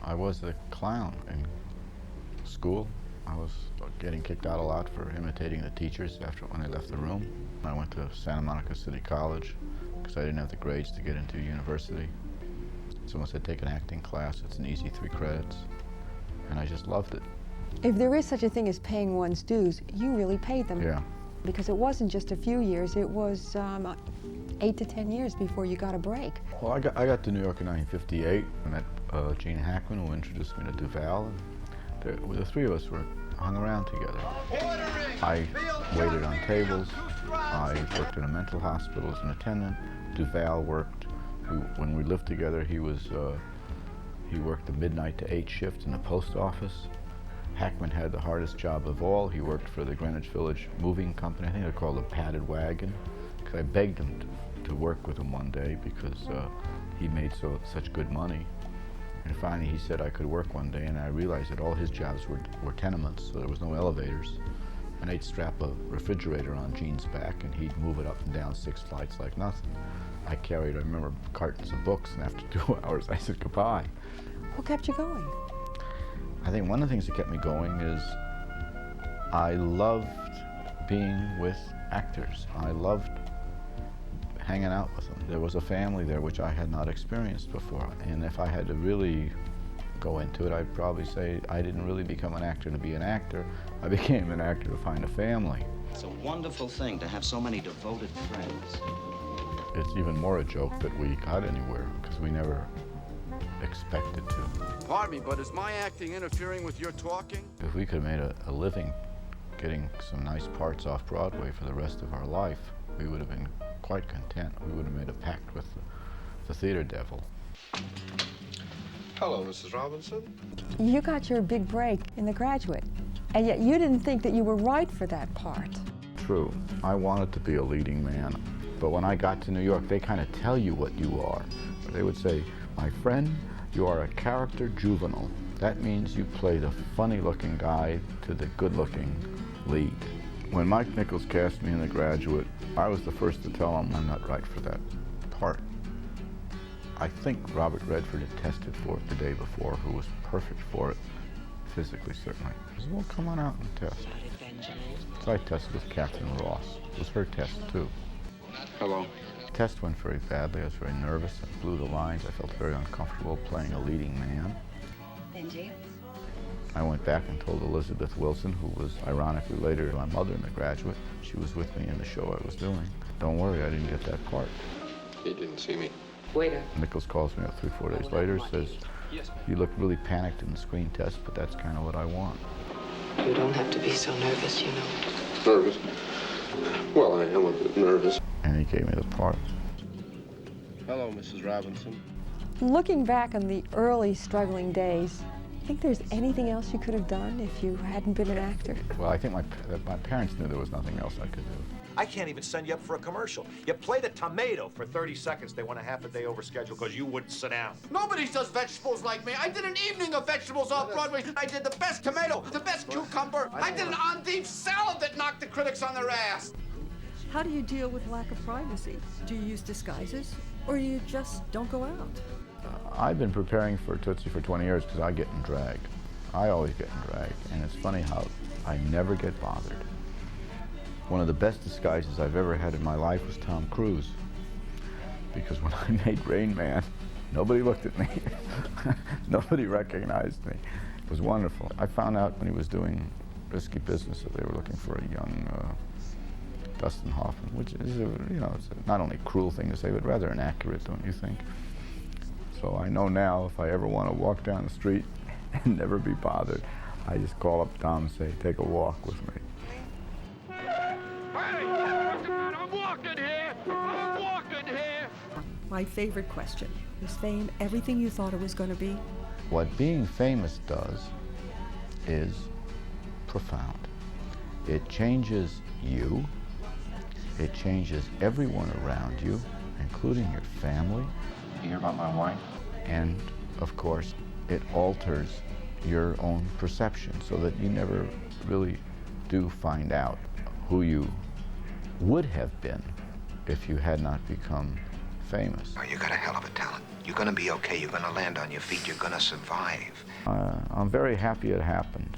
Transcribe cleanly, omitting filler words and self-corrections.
I was the clown in school. I was getting kicked out a lot for imitating the teachers when they left the room. I went to Santa Monica City College because I didn't have the grades to get into university. Someone said take an acting class. It's an easy 3 credits. And I just loved it. If there is such a thing as paying one's dues, you really paid them. Yeah. Because it wasn't just a few years, it was 8 to 10 years before you got a break. Well, I got to New York in 1958. I met Gene Hackman, who introduced me to Duval. And the 3 of us hung around together. I waited on tables. I worked in a mental hospital as an attendant. Duval worked. When we lived together, he worked the midnight to 8 shift in the post office. Hackman had the hardest job of all. He worked for the Greenwich Village moving company. I think they're called the Padded Wagon. Because I begged him to work with him one day because he made such good money. And finally he said I could work one day, and I realized that all his jobs were tenements, so there was no elevators. And I'd strap a refrigerator on Gene's back, and he'd move it up and down 6 flights like nothing. I remember, cartons of books, and after 2 hours I said goodbye. What kept you going? I think one of the things that kept me going is I loved being with actors. I loved hanging out with them. There was a family there which I had not experienced before, and if I had to really go into it, I'd probably say I didn't really become an actor to be an actor. I became an actor to find a family. It's a wonderful thing to have so many devoted friends. It's even more a joke that we got anywhere, because we never expected to. Pardon me, but is my acting interfering with your talking? If we could have made a living getting some nice parts off Broadway for the rest of our life, we would have been quite content. We would have made a pact with the theater devil. Hello, Mrs. Robinson. You got your big break in The Graduate, and yet you didn't think that you were right for that part. True. I wanted to be a leading man, but when I got to New York, they kind of tell you what you are. They would say, my friend, you are a character juvenile. That means you play the funny-looking guy to the good-looking lead. When Mike Nichols cast me in The Graduate, I was the first to tell him I'm not right for that part. I think Robert Redford had tested for it the day before, who was perfect for it, physically certainly. He said, well, come on out and test. So I tested with Catherine Ross. It was her test, too. Hello. The test went very badly. I was very nervous. I blew the lines. I felt very uncomfortable playing a leading man. Benji? I went back and told Elizabeth Wilson, who was ironically later my mother in The Graduate. She was with me in the show I was doing. Don't worry, I didn't get that part. He didn't see me. Waiter. Nichols calls me up 3-4 days later, says, you look really panicked in the screen test, but that's kind of what I want. You don't have to be so nervous, you know. Nervous? Well, I am a bit nervous. And he gave me the part. Hello, Mrs. Robinson. Looking back on the early struggling days, think there's anything else you could have done if you hadn't been an actor? Well, I think my parents knew there was nothing else I could do. I can't even send you up for a commercial. You played a tomato for 30 seconds. They went a half a day over schedule because you wouldn't sit down. Nobody does vegetables like me. I did an evening of vegetables off Broadway. I did the best tomato, the best cucumber. I did an endive salad that knocked the critics on their ass. How do you deal with lack of privacy? Do you use disguises, or you just don't go out? I've been preparing for Tootsie for 20 years because I get in drag. I always get in drag, and it's funny how I never get bothered. One of the best disguises I've ever had in my life was Tom Cruise, because when I made Rain Man, nobody looked at me. Nobody recognized me. It was wonderful. I found out when he was doing Risky Business that they were looking for a young Dustin Hoffman, which is, it's not only a cruel thing to say, but rather inaccurate, don't you think? So I know now if I ever want to walk down the street and never be bothered, I just call up Tom and say, take a walk with me. Hey, I'm walking here. I'm walking here. My favorite question. Is fame everything you thought it was going to be? What being famous does is profound. It changes you. It changes everyone around you, including your family. You hear about my wife? And, of course, it alters your own perception so that you never really do find out who you would have been if you had not become famous. Oh, you got a hell of a talent. You're gonna be okay. You're gonna land on your feet. You're gonna survive. I'm very happy it happened.